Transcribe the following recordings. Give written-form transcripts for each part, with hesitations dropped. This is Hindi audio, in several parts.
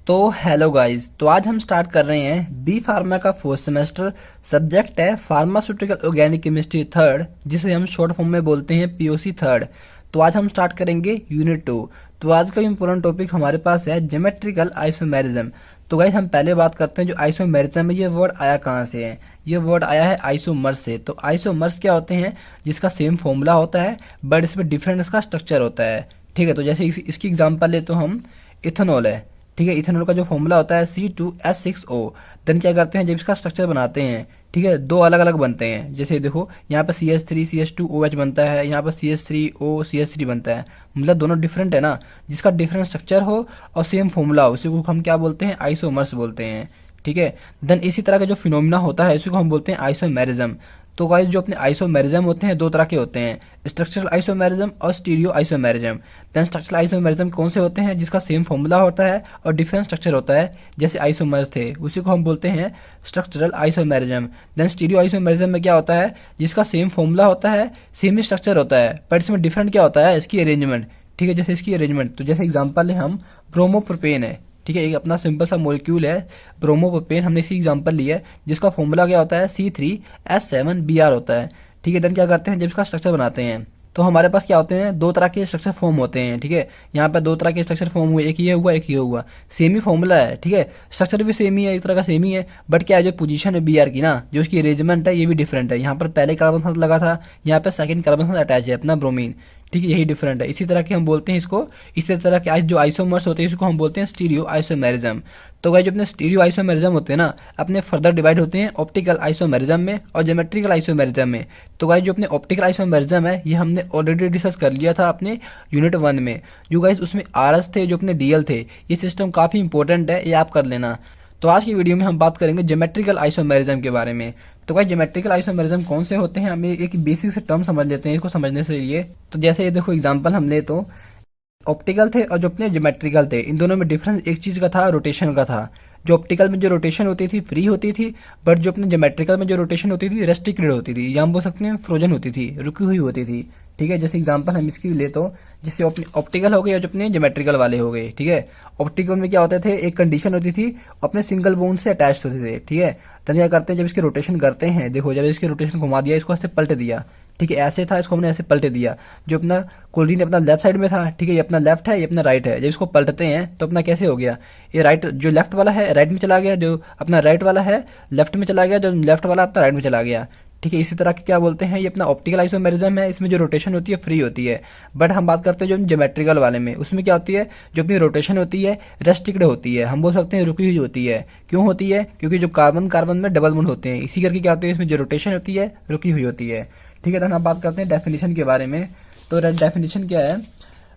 तो हेलो गाइस, तो आज हम स्टार्ट कर रहे हैं बी फार्मा का फोर्थ सेमेस्टर। सब्जेक्ट है फार्मास्यूटिकल ऑर्गेनिक केमिस्ट्री थर्ड, जिसे हम शॉर्ट फॉर्म में बोलते हैं पीओसी थर्ड। तो आज हम स्टार्ट करेंगे यूनिट 2। तो आज का इम्पोर्टेंट टॉपिक हमारे पास है ज्योमेट्रिकल आइसोमेरिज्म। तो गाइस हम पहले बात करते हैं जो आइसोमेरिज्म है, ये वर्ड आया कहाँ से है। ये वर्ड आया है आइसोमर्स से। तो आइसोमर्स क्या होते हैं? जिसका सेम फॉर्मूला होता है बट इसमें डिफरेंट इसका स्ट्रक्चर होता है। ठीक है, तो जैसे इसकी एग्जांपल ले तो हम इथेनॉल है। ठीक है, इथेनॉल का जो फॉर्मूला होता है C2H6O। देन क्या करते हैं, जब इसका स्ट्रक्चर बनाते हैं, ठीक है, दो अलग अलग बनते हैं। जैसे देखो यहाँ पे CH3CH2OH बनता है, यहाँ पर CH3OCH3 बनता है। मतलब दोनों डिफरेंट है ना। जिसका डिफरेंट स्ट्रक्चर हो और सेम फॉर्मूला हो उसी को हम क्या बोलते हैं? आइसोमर्स बोलते हैं। ठीक है, देन इसी तरह का जो फिनोमिना होता है इसी को हम बोलते हैं आइसोमेरिज्म। तो गाइस जो अपने आइसोमेरिज्म होते हैं दो तरह के होते हैं, स्ट्रक्चरल आइसोमेरिज्म और stereo isomerism. Then structural isomerism कौन से होते हैं? जिसका सेम फॉर्मूला होता है और डिफरेंट स्ट्रक्चर होता है, जैसे आइसोमर्स थे, उसी को हम बोलते हैं structural isomerism. Then stereo isomerism में क्या होता है? जिसका सेम फॉर्मूला होता है, सेम ही स्ट्रक्चर होता है, पर इसमें डिफरेंट क्या होता है? इसकी अरेंजमेंट। ठीक है, जैसे इसकी अरेंजमेंट, तो जैसे एग्जाम्पल है हम ब्रोमोप्रोपेन है। ठीक है, एक अपना सिंपल सा मॉलिक्यूल है ब्रोमोप्रोपेन, हमने इसी एग्जांपल लिया है, जिसका फॉर्मूला क्या होता है? C3H7Br होता है। ठीक है, देन क्या करते हैं, जब इसका स्ट्रक्चर बनाते हैं तो हमारे पास क्या होते हैं? दो तरह के स्ट्रक्चर फॉर्म होते हैं। ठीक है, यहाँ पर दो तरह के स्ट्रक्चर फॉर्म हुए, एक ये हुआ एक ये हुआ। सेम ही फॉर्मूला है, ठीक है, स्ट्रक्चर भी सेम ही है, एक तरह का सेम ही है, बट क्या है जो पोजीशन है Br की ना, जो उसकी अरेंजमेंट है ये भी डिफरेंट है। यहाँ पर पहले कार्बन साथ लगा था, यहाँ पर सेकंड कार्बन साथ अटैच है अपना ब्रोमीन। ठीक है, यही डिफरेंट है। इसी तरह के हम बोलते हैं इसको, इसी तरह के जो आइसोमर्स होते हैं इसको हम बोलते हैं स्टीरियो आइसोमेरिज्म। तो गाइस जो अपने स्टीरियो आइसोमेरिज्म होते हैं ना, अपने फर्दर डिवाइड होते हैं ऑप्टिकल आइसोमेरिज्म में और ज्योमेट्रिकल आइसोमेरिज्म में। तो गाइस जो अपने ऑप्टिकल आइसोमेरिज्म है ये हमने ऑलरेडी डिस्कस कर लिया था अपने यूनिट 1 में। जो गाइस उसमें आरएस थे, जो अपने डीएल थे, ये सिस्टम काफी इंपॉर्टेंट है, ये आप कर लेना। तो आज की वीडियो में हम बात करेंगे ज्योमेट्रिकल आइसोमेरिज्म के बारे में। तो भाई ज्योमेट्रिकल आइसोमेरिज्म कौन से होते हैं, हमें एक बेसिक से टर्म समझ लेते हैं इसको समझने से लिए। तो जैसे ये देखो एग्जांपल हम ले तो ऑप्टिकल थे और जो अपने ज्योमेट्रिकल थे, इन दोनों में डिफरेंस एक चीज का था, रोटेशन का था। जो ऑप्टिकल में जो रोटेशन होती थी फ्री होती थी, बट जो अपने ज्योमेट्रिकल में जो रोटेशन होती थी रेस्ट्रिक्टेड होती थी, या हम बोल सकते हैं फ्रोजन होती थी, रुकी हुई होती थी। ठीक है, जैसे एग्जांपल हम इसकी ले तो जैसे ऑप्टिकल हो गए और जो अपने ज्योमेट्रिकल वाले हो गए। ठीक है, ऑप्टिकल में क्या होते थे, एक कंडीशन होती थी, अपने सिंगल बोन से अटैच होते थे। ठीक है, तो क्या करते हैं, जब इसके रोटेशन करते हैं, देखो जब इसके रोटेशन घुमा दिया, इसको ऐसे पलट दिया। ठीक है, ऐसे था, इसको हमने ऐसे पलट दिया। जो अपना क्लोरीन अपना लेफ्ट साइड में था, ठीक है, ये अपना लेफ्ट है, ये अपना राइट है। जब इसको पलटते हैं तो अपना कैसे हो गया, ये राइट, जो लेफ्ट वाला है राइट में चला गया, जो अपना राइट वाला है लेफ्ट में चला गया, जो लेफ्ट वाला अपना राइट में चला गया। ठीक है, इसी तरह के क्या बोलते हैं, ये अपना ऑप्टिकल आइसोमेरिज्म है, इसमें जो रोटेशन होती है फ्री होती है। बट हम बात करते हैं जो ज्योमेट्रिकल वाले में, उसमें क्या होती है, जो अपनी रोटेशन होती है रेस्ट्रिक्टेड होती है, हम बोल सकते हैं रुकी हुई होती है। क्यों होती है? क्योंकि जो कार्बन कार्बन में डबल बॉन्ड होते हैं, इसी करके क्या होती है, इसमें जो रोटेशन होती है रुकी हुई होती है। ठीक है, तो हम बात करते हैं डेफिनेशन के बारे में। तो डेफिनेशन क्या है,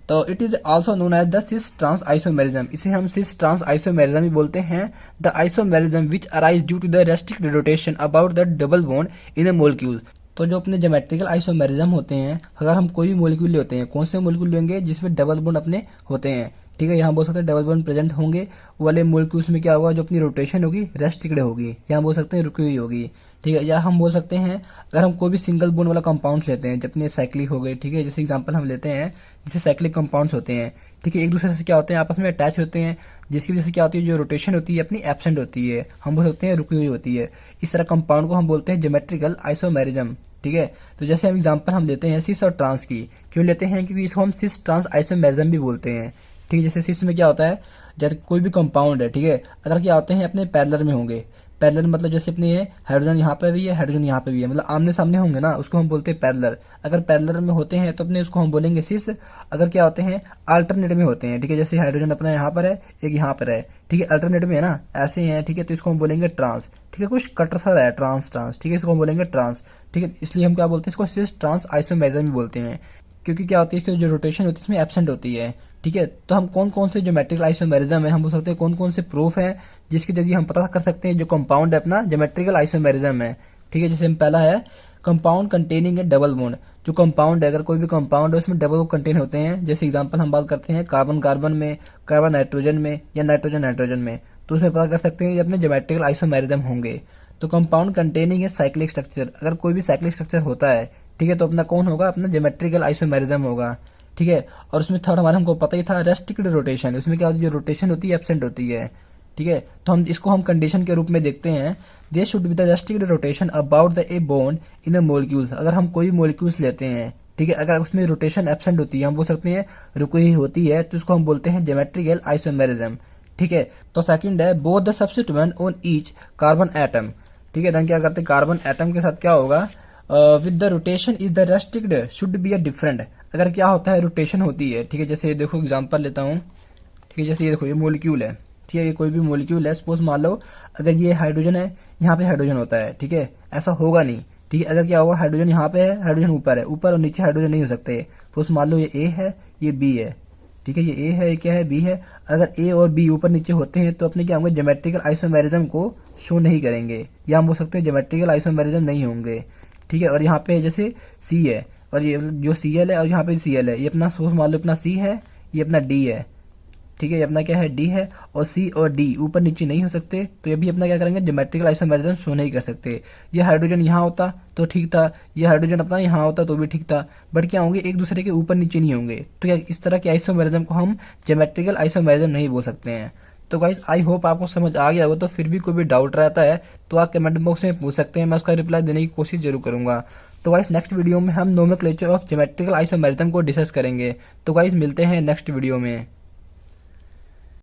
तो it is also known as the cis trans isomerism. इसे हम सिस ट्रांस आइसोमेरिज्म ही बोलते हैं। The isomerism which arise due to the restricted rotation about the double bond in a molecule. तो जो अपने ज्योमेट्रिकल आइसोमेरिज्म होते हैं, अगर हम कोई भी मॉलिक्यूल लेते हैं, कौन से मॉलिक्यूल लेंगे जिसमें डबल बॉन्ड अपने होते हैं। ठीक है, यहाँ बोल सकते हैं डबल बॉन्ड प्रेजेंट होंगे, वो वाले मॉलिक्यूल्स में क्या होगा, जो अपनी रोटेशन होगी रेस्ट्रिक्टेड होगी, यहाँ बोल सकते हैं रुकी हुई होगी। ठीक है, या हम बोल सकते हैं अगर हम कोई भी सिंगल बॉन्ड वाला कंपाउंड लेते हैं, अपने साइक्लिक हो गए। ठीक है, जैसे एग्जांपल हम लेते हैं, जैसे साइक्लिक कंपाउंड्स होते हैं, ठीक है, एक दूसरे से क्या होते हैं, आपस में अटैच होते हैं, जिसकी वजह से क्या होती है, जो रोटेशन होती है अपनी एब्सेंट होती है, हम बोल सकते हैं रुकी हुई होती है। इस तरह कंपाउंड को हम बोलते हैं ज्योमेट्रिकल आइसोमेरिज्म। ठीक है, तो जैसे हम एग्जांपल हम लेते हैं सिस और ट्रांस की। क्यों लेते हैं? क्योंकि इसको हम सिस ट्रांस आइसोमेरिज्म भी बोलते हैं। ठीक है, जैसे सिस में क्या होता है, जब कोई भी कंपाउंड है, ठीक है, अगर क्या होते हैं अपने पैरेलल में होंगे। पैरेलल मतलब जैसे अपने हाइड्रोजन यहाँ पे भी है, हाइड्रोजन यहाँ पे भी है, मतलब आमने सामने होंगे ना, उसको हम बोलते हैं पैरेलल। अगर पैरेलल में होते हैं तो अपने उसको हम बोलेंगे सिस। अगर क्या होते हैं अल्टरनेट में होते हैं, ठीक है, जैसे हाइड्रोजन अपना यहाँ पर है, एक यहाँ पर है, ठीक है, अल्टरनेट में है ना, ऐसे हैं, ठीक है, तो इसको हम बोलेंगे ट्रांस। ठीक है, कुछ कटर सा है ट्रांस ट्रांस, ठीक है, इसको हम बोलेंगे ट्रांस। ठीक है, इसलिए हम क्या बोलते हैं, इसको सिस ट्रांस आइसोमेरिज्म भी बोलते हैं, क्योंकि क्या होती है, इसकी जो रोटेशन होती है इसमें एब्सेंट होती है। ठीक है, तो हम कौन कौन से ज्योमेट्रिकल आइसोमेरिज्म है, हम बोल सकते हैं कौन कौन से प्रूफ है जिसके जरिए हम पता कर सकते हैं जो कंपाउंड है अपना ज्योमेट्रिकल आइसोमेरिज्म है। ठीक है, जैसे हम पहला है compound containing A double bond. जो कंपाउंड है, अगर कोई भी कंपाउंड है उसमें डबल बॉन्ड कंटेन होते हैं, जैसे एग्जांपल हम बात करते हैं कार्बन कार्बन में, कार्बन नाइट्रोजन में, या नाइट्रोजन नाइट्रोजन में, तो उसमें पता कर सकते हैं ये अपने ज्योमेट्रिकल आइसोमेरिज्म होंगे। तो compound containing a cyclic structure, अगर कोई भी साइक्लिक स्ट्रक्चर होता है, ठीक है, तो अपना कौन होगा, अपना ज्योमेट्रिकल आइसोमेरिज्म होगा। ठीक है। और उसमें थर्ड हमारे हमको पता ही था रेस्ट्रिक्टेड रोटेशन, उसमें क्या होती है, जो रोटेशन होती है एब्सेंट होती है। ठीक है, तो हम इसको हम कंडीशन के रूप में देखते हैं, they should be the restricted rotation about the a bond in the molecules. अगर हम कोई मोलिक्यूल्स लेते हैं, ठीक है, अगर उसमें रोटेशन एब्सेंट होती है, हम बोल सकते हैं रुकी हुई होती है, तो उसको हम बोलते हैं ज्योमेट्रिकल आइसोमेरिज्म। ठीक है, तो सेकंड है both the substituent on each carbon atom. ठीक है, देन क्या करते हैं, कार्बन एटम के साथ क्या होगा, with the rotation is the restricted should be a different. अगर क्या होता है, रोटेशन होती है, ठीक है, जैसे देखो एग्जांपल लेता हूँ, ठीक है, जैसे ये देखो ये मोलिक्यूल है, ठीक है, ये कोई भी मोलिक्यूल है, सपोज मान लो अगर ये हाइड्रोजन है, यहाँ पे हाइड्रोजन होता है, ठीक है, ऐसा होगा नहीं। ठीक है, अगर क्या होगा, हाइड्रोजन यहाँ पे है, हाइड्रोजन ऊपर है, ऊपर और नीचे हाइड्रोजन नहीं हो सकते। सपोज मान लो ये ए है, ये बी है, ठीक है, ये ए है, ये क्या है, बी है। अगर ए और बी ऊपर नीचे होते हैं तो अपने क्या होंगे, ज्योमेट्रिकल आइसोमेरिज्म को शो नहीं करेंगे, या हम बोल सकते हैं ज्योमेट्रिकल आइसोमेरिज्म नहीं होंगे। ठीक है, और यहाँ पे जैसे सी है, और ये जो सी एल है और यहाँ पे सी एल है, ये अपना सोर्स मान लो अपना सी है, ये अपना डी है। ठीक है, ये अपना क्या है, डी है, और सी और डी ऊपर नीचे नहीं हो सकते, तो ये भी अपना क्या करेंगे, ज्योमेट्रिकल आइसोमेरिज्म शो नहीं कर सकते। ये हाइड्रोजन यहाँ होता तो ठीक था, ये हाइड्रोजन अपना यहाँ होता तो भी ठीक था, बट क्या होंगे, एक दूसरे के ऊपर नीचे नहीं होंगे, तो क्या इस तरह के आइसोमेरिज्म को हम ज्योमेट्रिकल आइसोमेरिज्म नहीं बोल सकते हैं। तो गाइस आई होप आपको समझ आ गया हो, तो फिर भी कोई भी डाउट रहता है तो आप कमेंट बॉक्स में पूछ सकते हैं, मैं उसका रिप्लाई देने की कोशिश जरूर करूंगा। तो गाइस नेक्स्ट वीडियो में हम नोमेनक्लेचर ऑफ ज्योमेट्रिकल आइसोमेरिज्म को डिस्कस करेंगे। तो गाइस मिलते हैं नेक्स्ट वीडियो में।